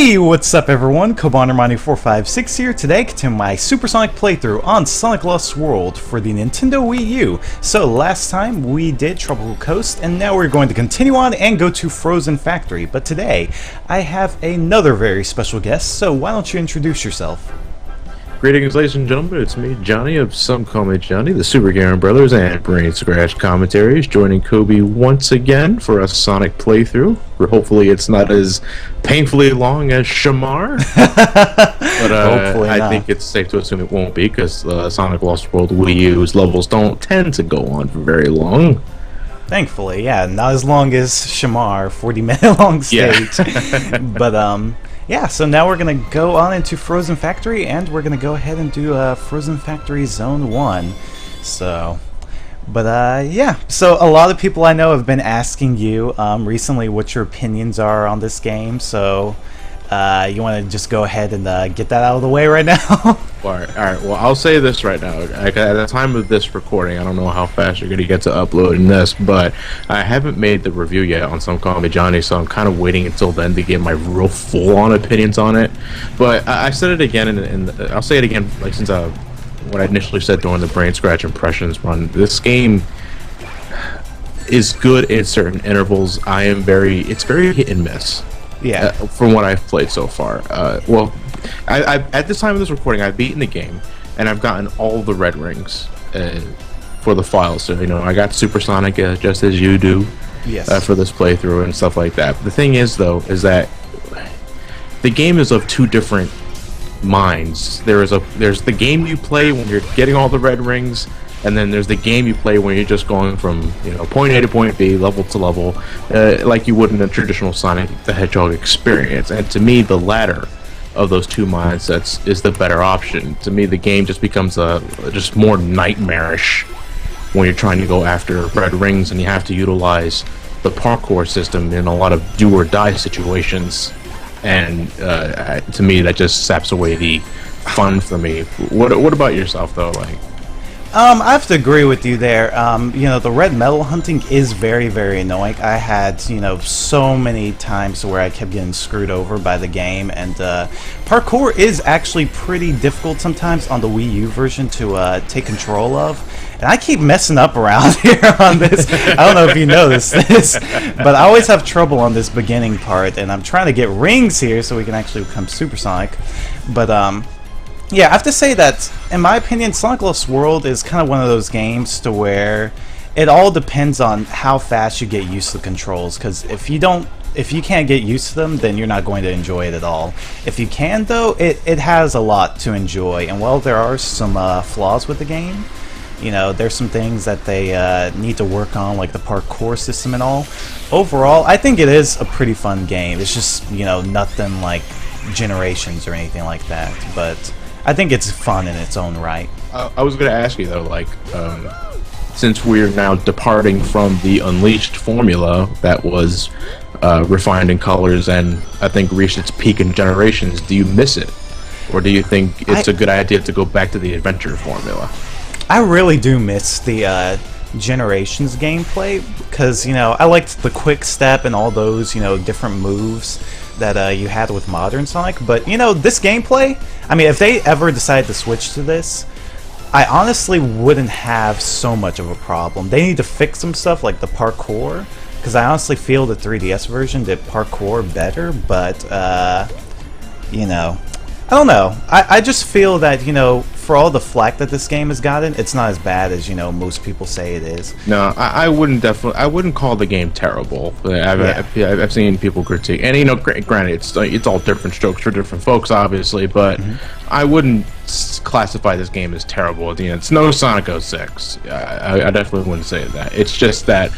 Hey, what's up everyone? CoBonderMoney456 here. Today, continue my Supersonic playthrough on Sonic Lost World for the Nintendo Wii U. So last time we did Tropical Coast, and now we're going to continue on and go to Frozen Factory. But today, I have another very special guest, so why don't you introduce yourself? Greetings, ladies and gentlemen. It's me, Johnny of SomeCallMeJohnny, the Super Gamer Brothers, and Brain Scratch Commentaries, joining Kobe once again for a Sonic playthrough. Hopefully, it's not as painfully long as Shamar, but I think it's safe to assume it won't be because Sonic Lost World Wii U's levels don't tend to go on for very long. Thankfully, yeah, not as long as Shamar, 40-minute long stage. Yeah. But yeah, so now we're going to go on into Frozen Factory, and we're going to go ahead and do Frozen Factory Zone 1. So, but yeah, so a lot of people I know have been asking you recently what your opinions are on this game, so you want to just go ahead and get that out of the way right now? Alright, well, I'll say this right now. At the time of this recording, I don't know how fast you're going to get to uploading this, but I haven't made the review yet on SomeCallMeJohnny, so I'm kind of waiting until then to get my real full-on opinions on it. But I said it again, and I'll say it again, like since what I initially said during the Brain Scratch Impressions run. This game is good in certain intervals. It's very hit and miss. Yeah. From what I've played so far. Well, I at this time of this recording, I've beaten the game, and I've gotten all the red rings for the files. So, you know, I got Supersonic just as you do. Yes. For this playthrough and stuff like that. But the thing is, though, is that the game is of two different minds. There's the game you play when you're getting all the red rings, and then there's the game you play when you're just going from, you know, point A to point B, level to level, like you would in a traditional Sonic the Hedgehog experience. And to me, the latter of those two mindsets is the better option. To me, the game just becomes just more nightmarish when you're trying to go after red rings and you have to utilize the parkour system in a lot of do-or-die situations. And to me, that just saps away the fun for me. What about yourself, though? Like, I have to agree with you there. You know, the red metal hunting is very, very annoying. I had, you know, so many times where I kept getting screwed over by the game, and parkour is actually pretty difficult sometimes on the Wii U version to take control of. And I keep messing up around here on this. I don't know if you noticed this, but I always have trouble on this beginning part, and I'm trying to get rings here so we can actually become supersonic. But yeah, I have to say that, in my opinion, Sonic Lost World is kind of one of those games to where it all depends on how fast you get used to the controls, because if you can't get used to them, then you're not going to enjoy it at all. If you can, though, it has a lot to enjoy, and while there are some flaws with the game, you know, there's some things that they need to work on, like the parkour system and all. Overall, I think it is a pretty fun game. It's just, you know, nothing like Generations or anything like that, but I think it's fun in its own right. I was going to ask you, though, like, since we're now departing from the Unleashed formula that was refined in colors and I think reached its peak in Generations, do you miss it? Or do you think it's a good idea to go back to the Adventure formula? I really do miss the Generations gameplay, because, you know, I liked the quick step and all those, you know, different moves that you had with modern Sonic. But, you know, this gameplay, I mean, if they ever decide to switch to this, I honestly wouldn't have so much of a problem. They need to fix some stuff like the parkour, because I honestly feel the 3DS version did parkour better, but you know, I don't know. I just feel that, you know, for all the flack that this game has gotten, it's not as bad as, you know, most people say it is. No, I wouldn't call the game terrible. I've seen people critique, and, you know, granted, it's all different strokes for different folks, obviously, but I wouldn't classify this game as terrible. You know, it's no Sonic 06. I definitely wouldn't say that. It's just that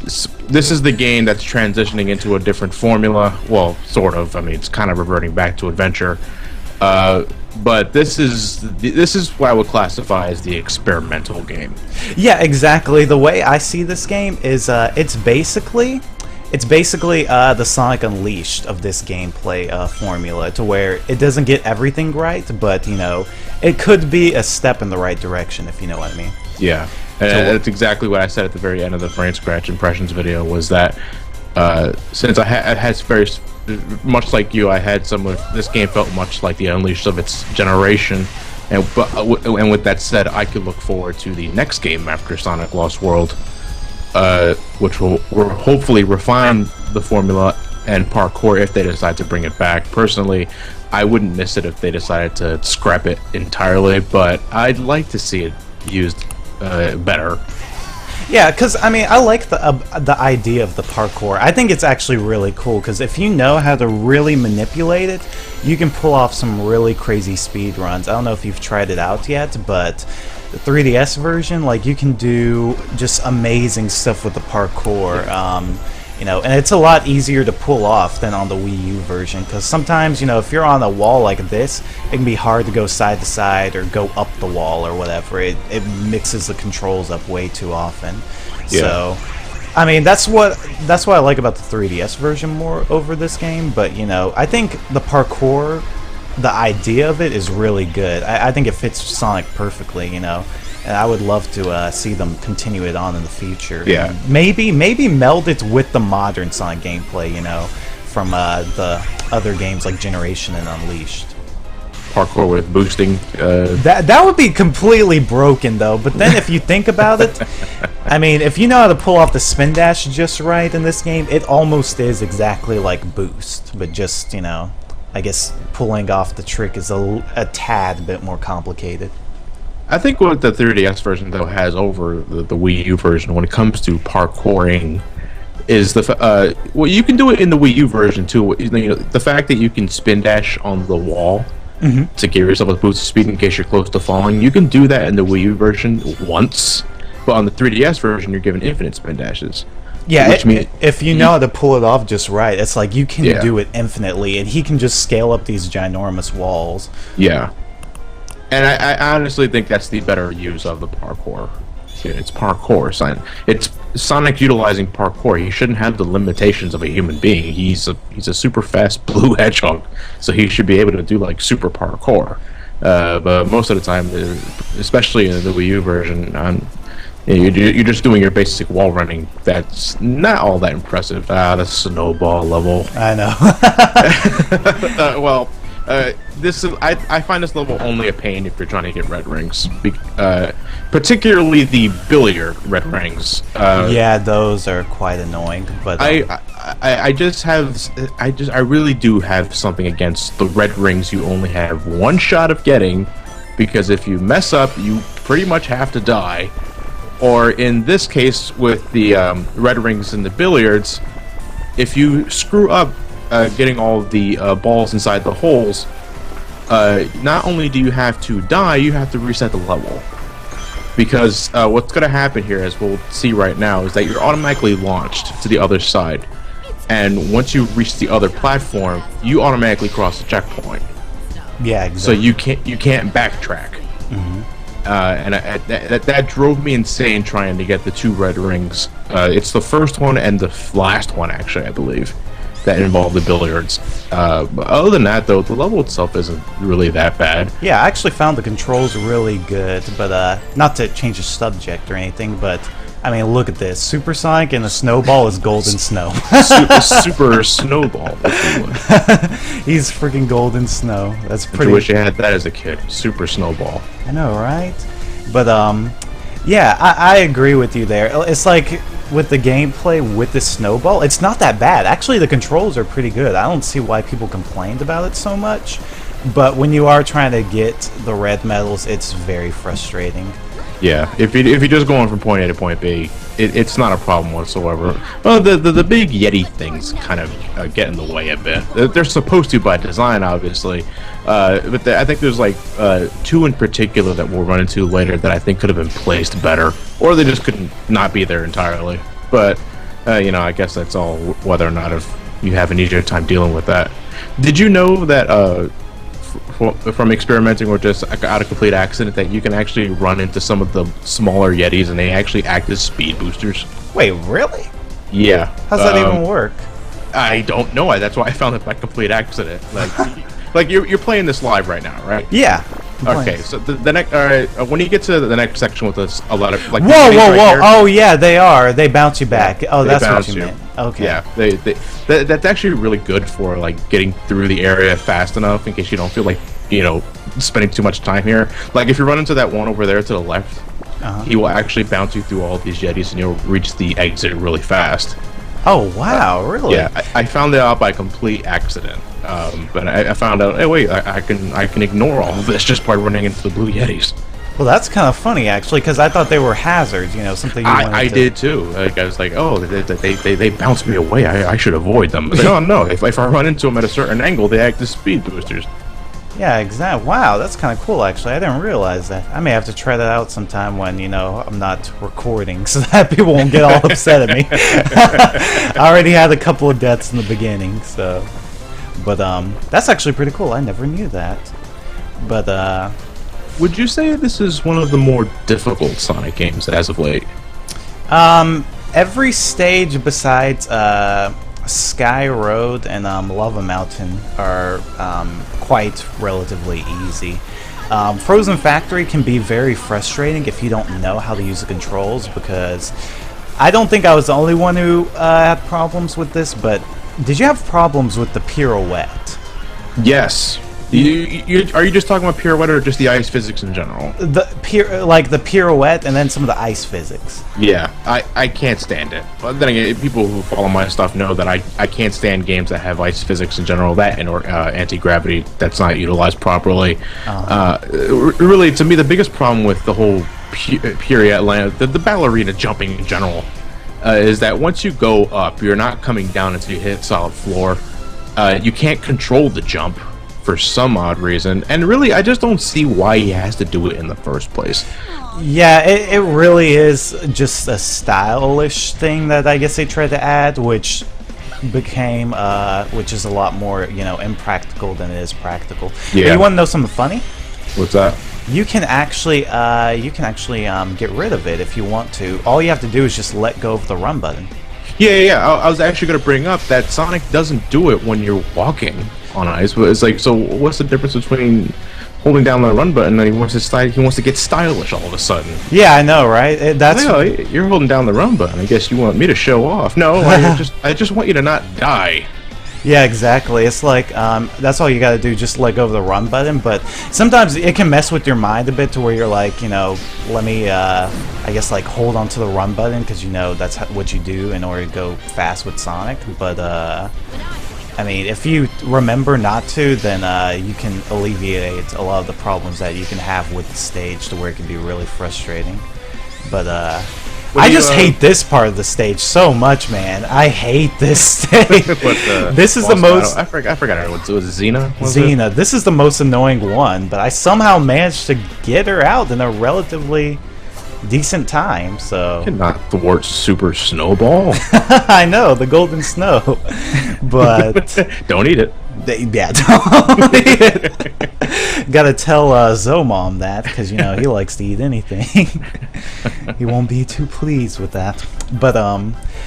this is the game that's transitioning into a different formula. Well, sort of. I mean, it's kind of reverting back to Adventure. But this is what I would classify as the experimental game. Yeah, exactly. The way I see this game is it's basically the Sonic Unleashed of this gameplay formula, to where it doesn't get everything right, but, you know, it could be a step in the right direction, if you know what I mean. Yeah, that's exactly what I said at the very end of the Brain Scratch Impressions video, was that since I had much like you, I had some of this game felt much like the Unleashed of its generation, and with that said, I could look forward to the next game after Sonic Lost World, which will hopefully refine the formula and parkour if they decide to bring it back. Personally, I wouldn't miss it if they decided to scrap it entirely, but I'd like to see it used better. Yeah, because I mean, I like the idea of the parkour. I think it's actually really cool because if you know how to really manipulate it, you can pull off some really crazy speed runs. I don't know if you've tried it out yet, but the 3DS version, like, you can do just amazing stuff with the parkour. You know, and it's a lot easier to pull off than on the Wii U version, because sometimes, you know, if you're on a wall like this, it can be hard to go side to side or go up the wall or whatever. It mixes the controls up way too often. Yeah. So, I mean, that's what I like about the 3DS version more over this game. But, you know, I think the parkour, the idea of it is really good. I think it fits Sonic perfectly, you know. And I would love to see them continue it on in the future. Yeah. And maybe meld it with the modern Sonic gameplay, you know, from the other games like Generation and Unleashed. Parkour with boosting. That would be completely broken, though. But then if you think about it, I mean, if you know how to pull off the spin dash just right in this game, it almost is exactly like Boost. But just, you know, I guess pulling off the trick is a tad bit more complicated. I think what the 3DS version, though, has over the Wii U version when it comes to parkouring is well, you can do it in the Wii U version too. You know, the fact that you can spin dash on the wall to give yourself a boost of speed in case you're close to falling. You can do that in the Wii U version once, but on the 3DS version, you're given infinite spin dashes. Yeah, if you know how to pull it off just right, it's like you can do it infinitely, and he can just scale up these ginormous walls. Yeah. And I honestly think that's the better use of the parkour. It's parkour. It's Sonic utilizing parkour. He shouldn't have the limitations of a human being. He's a super fast blue hedgehog, so he should be able to do like super parkour. But most of the time, especially in the Wii U version, you're just doing your basic wall running. That's not all that impressive. The snowball level. I know. Well. I find this level only a pain if you're trying to get red rings, particularly the billiard red rings. Yeah, those are quite annoying. But I really do have something against the red rings. You only have one shot of getting, because if you mess up, you pretty much have to die. Or in this case, with the red rings and the billiards, if you screw up getting all the balls inside the holes, not only do you have to die, you have to reset the level. Because what's going to happen here, as we'll see right now, is that you're automatically launched to the other side. And once you reach the other platform, you automatically cross the checkpoint. Yeah, exactly. So you can't backtrack. And that drove me insane trying to get the 2 red rings. It's the first one and the last one, actually, I believe, that involve the billiards. But other than that, though, the level itself isn't really that bad. Yeah, I actually found the controls really good, but not to change the subject or anything, but I mean, look at this. Super Sonic and the Snowball is Golden Snow. Super Snowball. He's freaking Golden Snow. That's pretty... I wish you had that as a kid. Super Snowball. I know, right? But, yeah, I agree with you there. It's like, with the gameplay with the Snowball, it's not that bad. Actually, the controls are pretty good. I don't see why people complained about it so much. But when you are trying to get the red medals, it's very frustrating. Yeah, if you're just going from point A to point B, it's not a problem whatsoever. Well, the big Yeti things kind of get in the way a bit. They're supposed to by design, obviously, but I think there's like 2 in particular that we'll run into later that I think could have been placed better, or they just couldn't not be there entirely. But you know, I guess that's all whether or not if you have an easier time dealing with that. Did you know that? From experimenting or just out of complete accident, that you can actually run into some of the smaller Yetis and they actually act as speed boosters? Wait, really? Yeah. How's that even work? I don't know. That's why I found it by complete accident. Like you're playing this live right now, right? Yeah. Okay, so the next, when you get to the next section with a lot of like. Whoa! Oh yeah, they are. They bounce you back. Oh, that's what you meant. Okay. Yeah, that's actually really good for like getting through the area fast enough in case you don't feel like, you know, spending too much time here. Like if you run into that one over there to the left, he will actually bounce you through all of these jetties and you'll reach the exit really fast. Oh wow, really? Yeah, I found that out by complete accident. But I found out, hey wait, I can ignore all of this just by running into the blue yetis. Well, that's kind of funny actually, because I thought they were hazards. You know, something. I did too. Like I was like, oh, they bounce me away. I should avoid them. But oh no, if I run into them at a certain angle, they act as speed boosters. Yeah, exactly. Wow, that's kind of cool actually. I didn't realize that. I may have to try that out sometime when, you know, I'm not recording so that people won't get all upset at me. I already had a couple of deaths in the beginning, so. But that's actually pretty cool. I never knew that. But would you say this is one of the more difficult Sonic games as of late? Every stage besides Sky Road and Lava Mountain are quite relatively easy. Frozen Factory can be very frustrating if you don't know how to use the controls, because I don't think I was the only one who had problems with this, but did you have problems with the pirouette? Yes. Are you just talking about pirouette or just the ice physics in general? Like the pirouette and then some of the ice physics. Yeah, I can't stand it. But then again, people who follow my stuff know that I can't stand games that have ice physics in general, that and anti-gravity that's not utilized properly. Really, to me, the biggest problem with the whole pirouette, the ballerina jumping in general, is that once you go up, you're not coming down until you hit solid floor. You can't control the jump for some odd reason, and really I just don't see why he has to do it in the first place. Yeah, it really is just a stylish thing that I guess they tried to add, which became which is a lot more, you know, impractical than it is practical. Yeah. But you want to know something funny? What's that? You can actually get rid of it if you want to. All you have to do is just let go of the run button. Yeah. I was actually going to bring up that Sonic doesn't do it when you're walking on ice, but it's like, so what's the difference between holding down the run button and he wants to get stylish all of a sudden? Yeah, I know, right? You're holding down the run button. I guess you want me to show off. No, I just want you to not die. Yeah, exactly. It's like that's all you gotta do, just let go of the run button. But sometimes it can mess with your mind a bit to where you're like, you know, let me I guess like hold on to the run button, because you know that's what you do in order to go fast with Sonic. But I mean, if you remember not to, then you can alleviate a lot of the problems that you can have with the stage, to where it can be really frustrating. But I just hate this part of the stage so much, man. I hate this stage. This is the most. I forgot. Was it Xena? Xena. This is the most annoying one, but I somehow managed to get her out in a relatively decent time. So you cannot thwart Super Snowball. I know, the golden snow, but don't eat it. Yeah, don't eat it. Gotta tell Zomom that, because you know he likes to eat anything. He won't be too pleased with that. But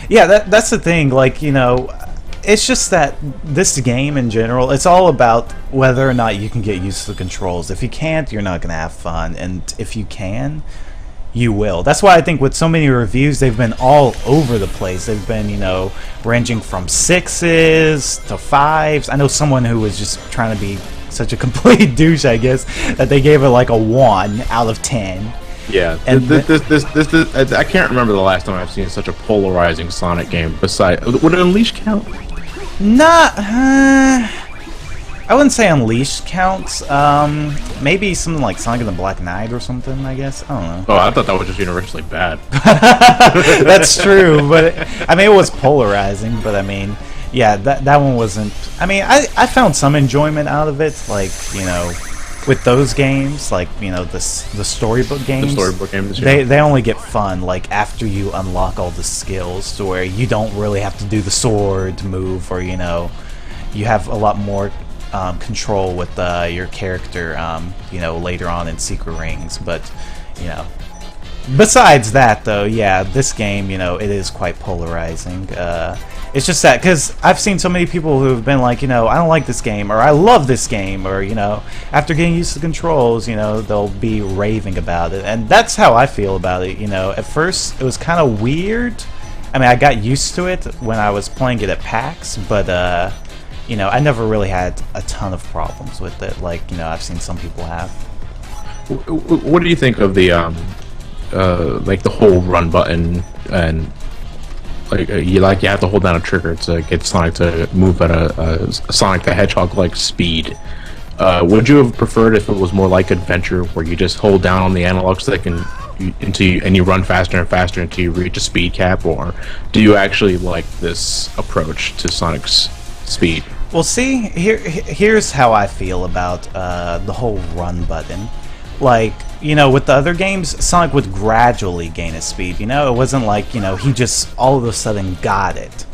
yeah, that's the thing. Like, you know, it's just that this game in general, it's all about whether or not you can get used to the controls. If you can't, you're not gonna have fun, and if you can, you will. That's why I think with so many reviews, they've been all over the place. They've been, you know, ranging from 6s to 5s. I know someone who was just trying to be such a complete douche, I guess, that they gave it like a 1 out of 10. Yeah, and this I can't remember the last time I've seen such a polarizing Sonic game. Besides, would Unleash count? Not. I wouldn't say Unleashed counts. Maybe something like Sonic and the Black Knight or something, I guess. I don't know. Oh, I thought that was just universally bad. That's true, but I mean, it was polarizing. But I mean, yeah, that one wasn't. I mean, I found some enjoyment out of it, like, you know, with those games, like, you know, the storybook games. The storybook games. Yeah. They only get fun like after you unlock all the skills, to where you don't really have to do the sword move, or, you know, you have a lot more control with your character, you know, later on in Secret Rings. But, you know, besides that, though, yeah, this game, you know, it is quite polarizing. It's just that, because I've seen so many people who have been like, you know, I don't like this game, or I love this game, or, you know, after getting used to the controls, you know, they'll be raving about it. And that's how I feel about it, you know. At first, it was kind of weird I mean, I got used to it when I was playing it at PAX, but you know, I never really had a ton of problems with it, like, you know, I've seen some people have. What do you think of the like the whole run button, and like you have to hold down a trigger to get Sonic to move at a Sonic the Hedgehog-like speed? Would you have preferred if it was more like Adventure, where you just hold down on the analog stick and you run faster and faster until you reach a speed cap, or do you actually like this approach to Sonic's speed? Well, see, here's how I feel about the whole run button. Like, you know, with the other games, Sonic would gradually gain his speed, you know? It wasn't like, you know, he just all of a sudden got it.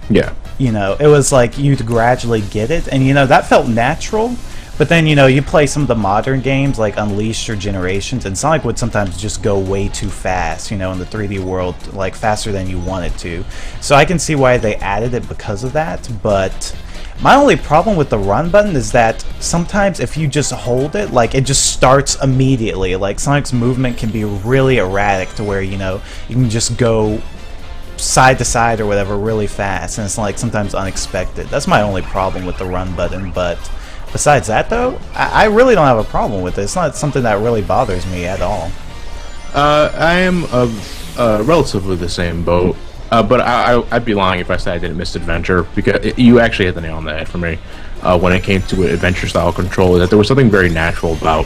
Yeah. You know, it was like you'd gradually get it, and, you know, that felt natural. But then, you know, you play some of the modern games like Unleashed or Generations, and Sonic would sometimes just go way too fast, you know, in the 3D world, like faster than you wanted to. So I can see why they added it because of that, but my only problem with the run button is that sometimes if you just hold it, like, it just starts immediately. Like, Sonic's movement can be really erratic to where, you know, you can just go side to side or whatever really fast, and it's like sometimes unexpected. That's my only problem with the run button, but besides that, though, I really don't have a problem with it. It's not something that really bothers me at all. I am relatively the same boat, but I'd be lying if I said I didn't miss Adventure, because you actually hit the nail on the head for me when it came to Adventure-style control, that there was something very natural about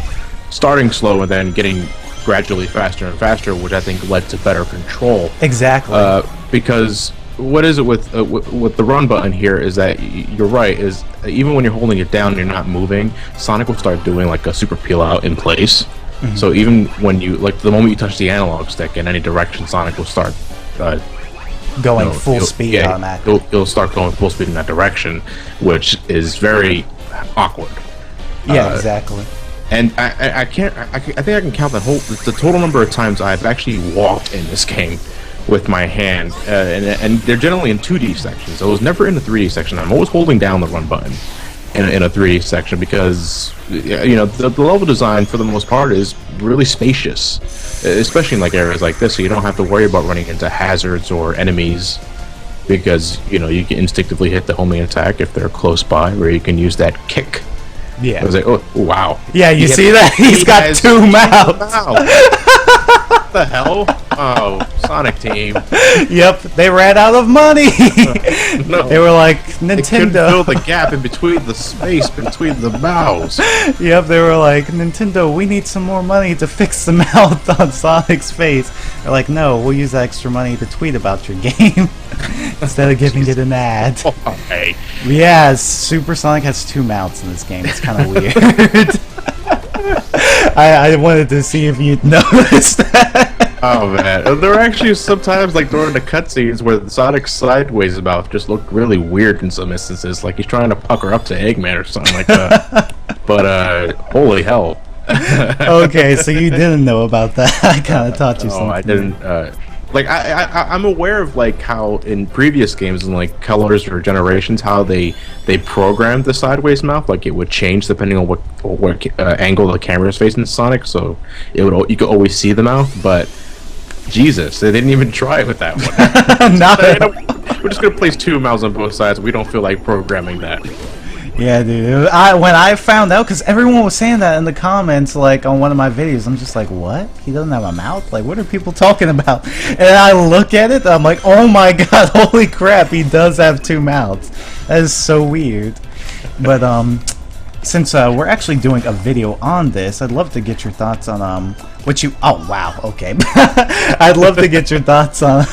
starting slow and then getting gradually faster and faster, which I think led to better control. Exactly. Because what is it with the run button here is that you're right, is even when you're holding it down and you're not moving, Sonic will start doing like a super peel out in place. Mm-hmm. So even when you, like, the moment you touch the analog stick in any direction, Sonic will start going full speed on that. He'll start going full speed in that direction, which is very awkward. Yeah, exactly. And I think I can count the total number of times I've actually walked in this game with my hand, and they're generally in 2D sections. So I was never in the 3D section. I'm always holding down the run button in a 3D section, because, you know, the level design for the most part is really spacious, especially in like areas like this. So you don't have to worry about running into hazards or enemies, because, you know, you can instinctively hit the homing attack if they're close by, where you can use that kick. Yeah. I was like, oh wow. Yeah, you see that? He's got two mouths. What the hell? Oh, Sonic Team. Yep, they ran out of money. No. They were like, They couldn't Nintendo. fill the gap in between the space between the mouths. Yep, they were like, Nintendo, we need some more money to fix the mouth on Sonic's face. They're like, no, we'll use that extra money to tweet about your game instead of giving it an ad. Okay. Yeah, Super Sonic has two mouths in this game. It's kind of weird. I wanted to see if you'd noticed that. Oh man, there are actually sometimes, like during the cutscenes, where the Sonic's sideways mouth just looked really weird in some instances, like he's trying to pucker up to Eggman or something like that. But holy hell! Okay, so you didn't know about that. I kind of taught you something. Oh, I didn't. Like I'm aware of like how in previous games, in like Colors or Generations, how they programmed the sideways mouth, like it would change depending on what angle the camera is facing Sonic, so you could always see the mouth. But Jesus, they didn't even try with that one. We're just gonna place two mouths on both sides. We don't feel like programming that. Yeah, dude. When I found out, because everyone was saying that in the comments, like on one of my videos, I'm just like, what? He doesn't have a mouth? Like, what are people talking about? And I look at it, I'm like, oh my god, holy crap, he does have two mouths. That is so weird. But since we're actually doing a video on this, I'd love to get your thoughts on what you. Oh wow, okay. I'd love to get your thoughts on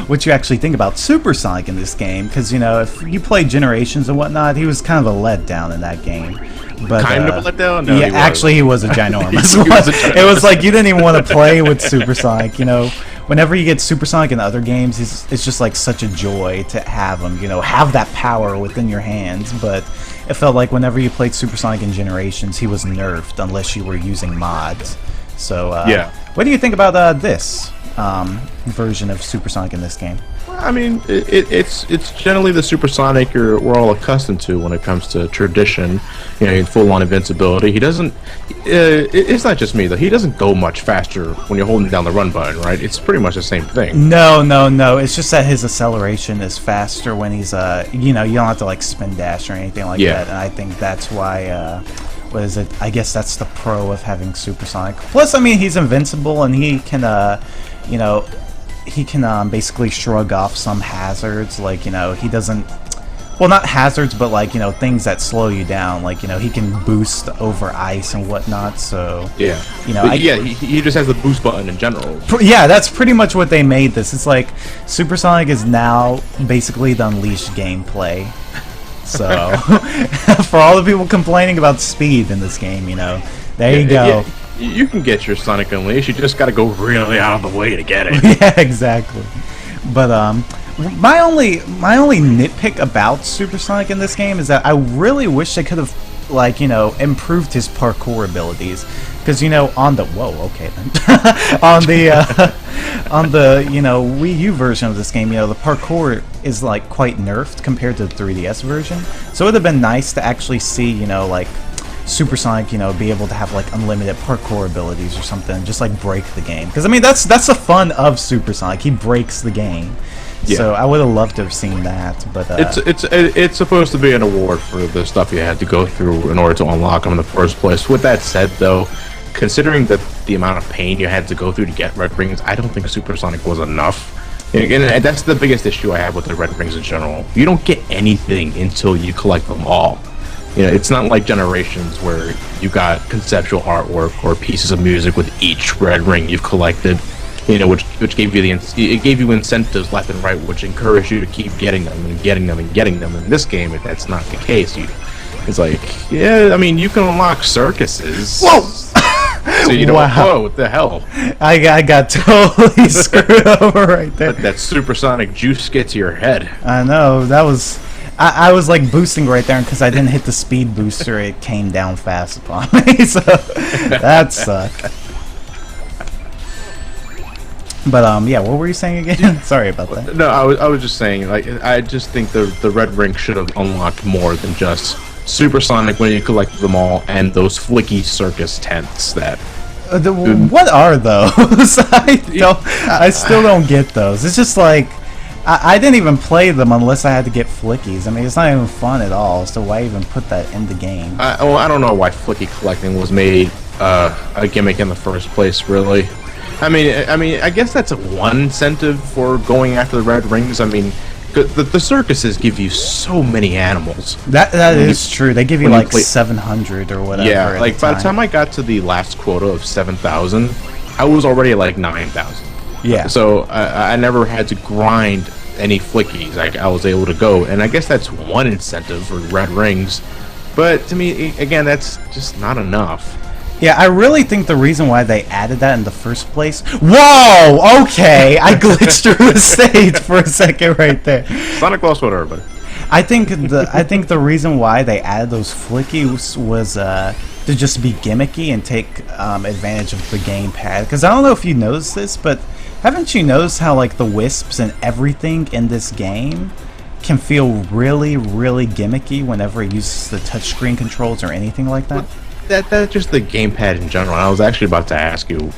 what you actually think about Super Sonic in this game, because, you know, if you play Generations and whatnot, he was kind of a letdown in that game. But kind of a letdown. No, yeah, actually, he was a ginormous one. It was like you didn't even want to play with Super Sonic. You know, whenever you get Super Sonic in other games, it's just like such a joy to have him. You know, have that power within your hands, but it felt like whenever you played Super Sonic in Generations, he was nerfed unless you were using mods. So, yeah. What do you think about this version of Super Sonic in this game? Well, I mean, it's generally the supersonic we're all accustomed to when it comes to tradition. You know, full-on invincibility. He doesn't. It's not just me though. He doesn't go much faster when you're holding down the run button, right? It's pretty much the same thing. No. It's just that his acceleration is faster when he's you know, you don't have to like spin dash or anything like that. And I think that's why. What is it? I guess that's the pro of having supersonic. Plus, I mean, he's invincible and he can, you know, he can basically shrug off some hazards. Like, you know, he doesn't. Well, not hazards, but like, you know, things that slow you down. Like, you know, he can boost over ice and whatnot. So yeah, you know, he just has the boost button in general. Yeah, that's pretty much what they made this. It's like Supersonic is now basically the Unleashed gameplay. So, for all the people complaining about speed in this game, you know, there you go. You can get your Sonic Unleashed. You just got to go really out of the way to get it. Yeah, exactly. But my only nitpick about Supersonic in this game is that I really wish they could have, like, you know, improved his parkour abilities. Because, you know, on the on the you know, Wii U version of this game, you know, the parkour is like quite nerfed compared to the 3DS version. So it would have been nice to actually see, you know, like Supersonic, you know, be able to have like unlimited parkour abilities or something, just like break the game. Because I mean, that's the fun of Supersonic. He breaks the game. Yeah. So I would have loved to have seen that, but it's supposed to be an award for the stuff you had to go through in order to unlock them in the first place. With that said, though, considering the amount of pain you had to go through to get red rings, I don't think Supersonic was enough. And that's the biggest issue I have with the red rings in general. You don't get anything until you collect them all. You know, it's not like Generations where you got conceptual artwork or pieces of music with each red ring you've collected. You know, which gave you it gave you incentives left and right, which encouraged you to keep getting them and getting them and getting them. In this game, if that's not the case, it's like, yeah, I mean, you can unlock circuses. Whoa! So you don't. Whoa! What the hell? I got totally screwed over right there. That supersonic juice gets to your head. I know, that was. I was like boosting right there, and because I didn't hit the speed booster, it came down fast upon me. So that sucked. But yeah, what were you saying again? Sorry about that. No, I was just saying, like, I just think the red ring should have unlocked more than just Supersonic when you collected them all, and those flicky circus tents that. What are those? I still don't get those. It's just like I didn't even play them unless I had to get flickies. I mean, it's not even fun at all. So why even put that in the game? Well, I don't know why flicky collecting was made a gimmick in the first place, really. I mean, I guess that's one incentive for going after the red rings. I mean, the circuses give you so many animals. That is true. They give you like 700 or whatever. Yeah, like by the time I got to the last quota of 7,000, I was already at like 9,000. Yeah. So I never had to grind any flickies. I was able to go, and I guess that's one incentive for red rings. But to me, again, that's just not enough. Yeah, I really think the reason why they added that in the first place... Whoa! Okay! I glitched through the stage for a second right there. Sonic lost what, everybody. I think the reason why they added those flickies was to just be gimmicky and take advantage of the gamepad. Because I don't know if you noticed this, but haven't you noticed how like the wisps and everything in this game can feel really, really gimmicky whenever it uses the touchscreen controls or anything like that? That's just the gamepad in general. I was actually about to ask you,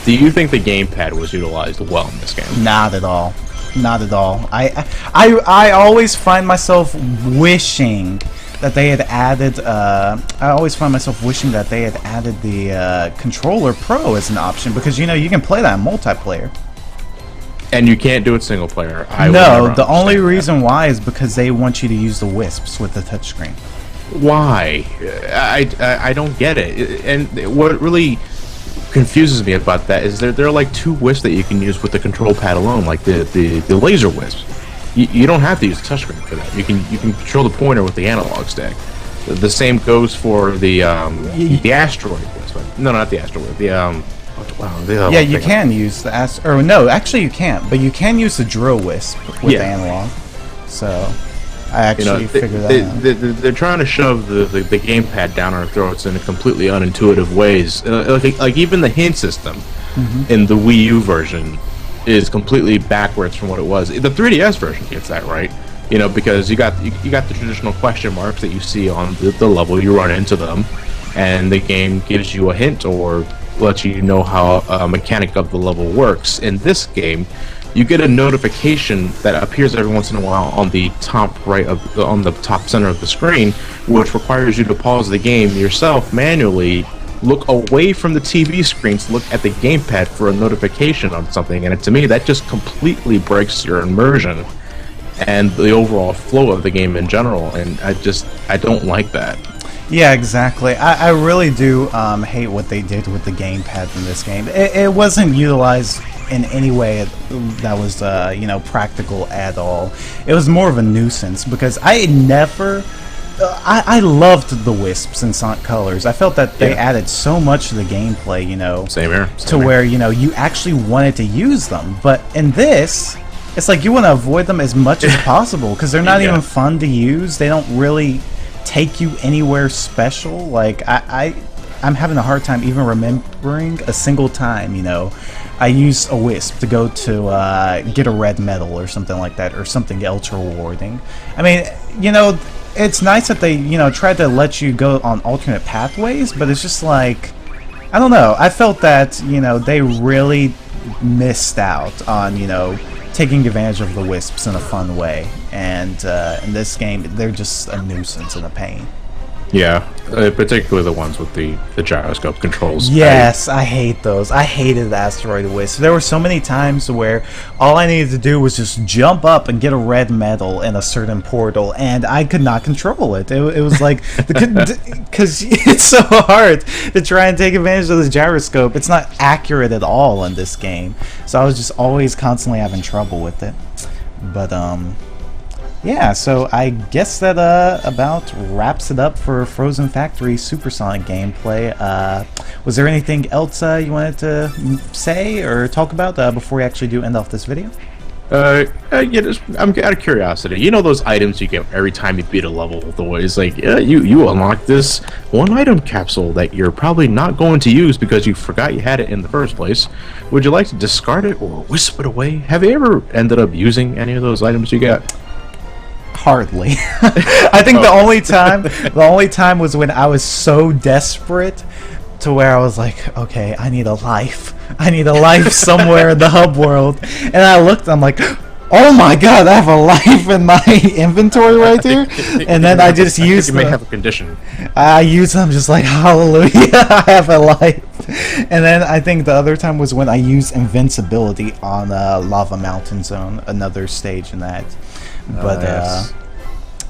do you think the gamepad was utilized well in this game? Not at all. Not at all. I always find myself wishing that they had added. I always find myself wishing that they had added the controller Pro as an option, because you know you can play that in multiplayer. And you can't do it single player. No, the only reason why is because they want you to use the wisps with the touchscreen. Why? I don't get it. And what really confuses me about that is there are like two wisps that you can use with the control pad alone, like the laser wisp. You don't have to use the touchscreen for that. You can control the pointer with the analog stick. The same goes for the asteroid wisp. No, not the asteroid. Yeah, you can use the or no, actually you can't, but you can use the drill wisp with the analog. So I actually figured that out. They're trying to shove the gamepad down our throats in completely unintuitive ways. Like even the hint system in the Wii U version is completely backwards from what it was. The 3DS version gets that right, you know, because you got the traditional question marks that you see on the level you run into them, and the game gives you a hint or lets you know how a mechanic of the level works. In this game, you get a notification that appears every once in a while on the top right on the top center of the screen, which requires you to pause the game yourself manually, look away from the TV screen to look at the gamepad for a notification on something. And to me, that just completely breaks your immersion and the overall flow of the game in general. And I don't like that. Yeah, exactly. I really do hate what they did with the gamepad in this game. It wasn't utilized in any way that was practical at all. It was more of a nuisance because I never I loved the wisps in Sonic Colors. I felt that they added so much to the gameplay, Same here. where you actually wanted to use them. But in this, it's like you want to avoid them as much as possible because they're not even fun to use. They don't really take you anywhere special. Like I'm having a hard time even remembering a single time, I used a wisp to go to get a red medal or something like that, or something else rewarding. I mean, it's nice that they, tried to let you go on alternate pathways, but it's just like, I don't know. I felt that, they really missed out on, taking advantage of the wisps in a fun way. And in this game, they're just a nuisance and a pain. Yeah, particularly the ones with the gyroscope controls. Yes, I hate those. I hated the asteroid wisp. There were so many times where all I needed to do was just jump up and get a red medal in a certain portal, and I could not control it. It was like, because it's so hard to try and take advantage of the gyroscope. It's not accurate at all in this game, so I was just always constantly having trouble with it. But yeah, so I guess that about wraps it up for Frozen Factory Supersonic gameplay. Was there anything else you wanted to say or talk about before we actually do end off this video? I'm out of curiosity. Those items you get every time you beat a level? The way it's like, you unlock this one item capsule that you're probably not going to use because you forgot you had it in the first place. Would you like to discard it or wisp it away? Have you ever ended up using any of those items you got? Hardly. I think the only time was when I was so desperate to where I was like, okay, I need a life somewhere in the hub world. And I looked, I'm like, oh my god, I have a life in my inventory right here. And then I just used them. You may have a condition. I use them just like, hallelujah, I have a life. And then I think the other time was when I used invincibility on Lava Mountain Zone, another stage in that. But yes.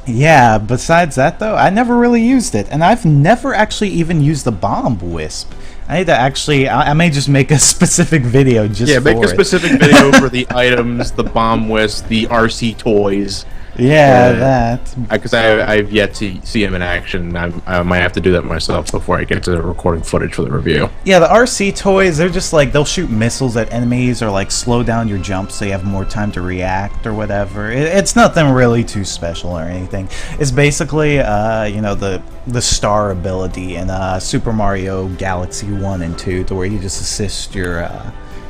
Yeah, besides that though, I never really used it, and I've never actually even used the bomb wisp. I need to actually, I may just make a specific video just for it. Yeah, make a specific video for the items, the bomb wisp, the RC toys. Yeah, that. Because I've yet to see him in action. I might have to do that myself before I get to recording footage for the review. Yeah, the RC toys, they're just like, they'll shoot missiles at enemies or like slow down your jump so you have more time to react or whatever. It's nothing really too special or anything. It's basically, the star ability in Super Mario Galaxy 1 and 2, to where you just assist your,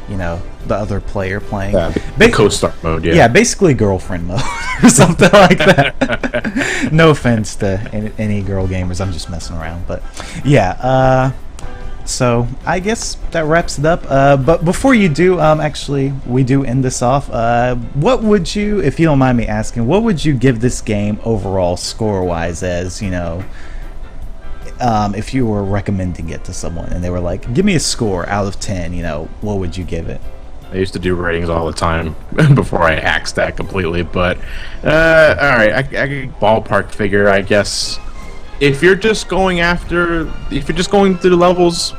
the other player playing. The co-star mode, yeah. Yeah, basically girlfriend mode or something like that. No offense to any girl gamers, I'm just messing around. But yeah, so I guess that wraps it up. But before you do, actually, we do end this off. What would you, if you don't mind me asking, what would you give this game overall score-wise as, if you were recommending it to someone and they were like, give me a score out of 10, what would you give it? I used to do ratings all the time before I axed that completely, but alright, I ballpark figure, I guess. If you're just going through the levels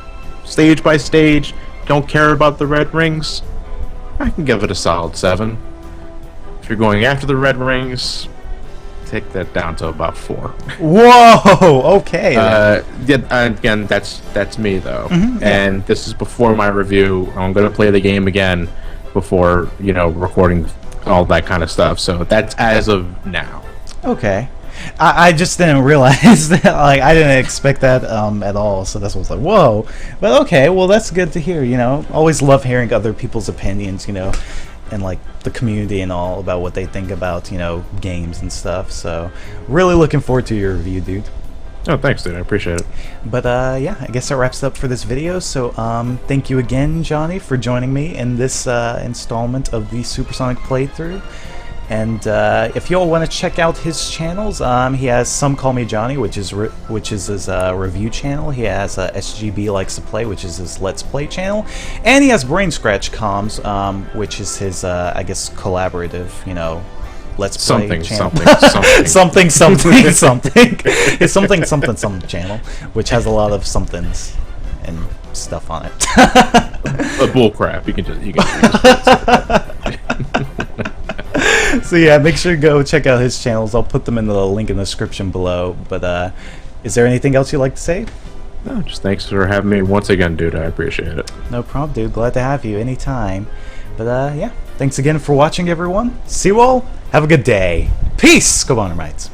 stage by stage, don't care about the red rings, I can give it a solid 7. If you're going after the red rings, take that down to about 4. Whoa! Okay. Again, that's me though, and this is before my review. I'm gonna play the game again before recording all that kind of stuff. So that's as of now. Okay. I just didn't realize that. Like, I didn't expect that at all. So that's what I was like, whoa. But okay, well, that's good to hear. You know, always love hearing other people's opinions. You know, and like the community and all about what they think about games and stuff. So really looking forward to your review, dude. Oh, thanks, dude. I appreciate it. But yeah, I guess that wraps it up for this video. So thank you again, Johnny, for joining me in this installment of the Supersonic playthrough. And if you all want to check out his channels, he has SomeCallMeJohnny, which is his review channel. He has SGB Likes to Play, which is his Let's Play channel, and he has Brain Scratch Comms, which is his I guess collaborative, Let's Play channel. Something. It's something channel, which has a lot of somethings and stuff on it. Bull crap. You can just So yeah, make sure to go check out his channels. I'll put them in the link in the description below. But is there anything else you'd like to say? No, just thanks for having me once again, dude. I appreciate it. No problem, dude. Glad to have you anytime. But yeah, thanks again for watching, everyone. See you all. Have a good day. Peace, Scobonermites.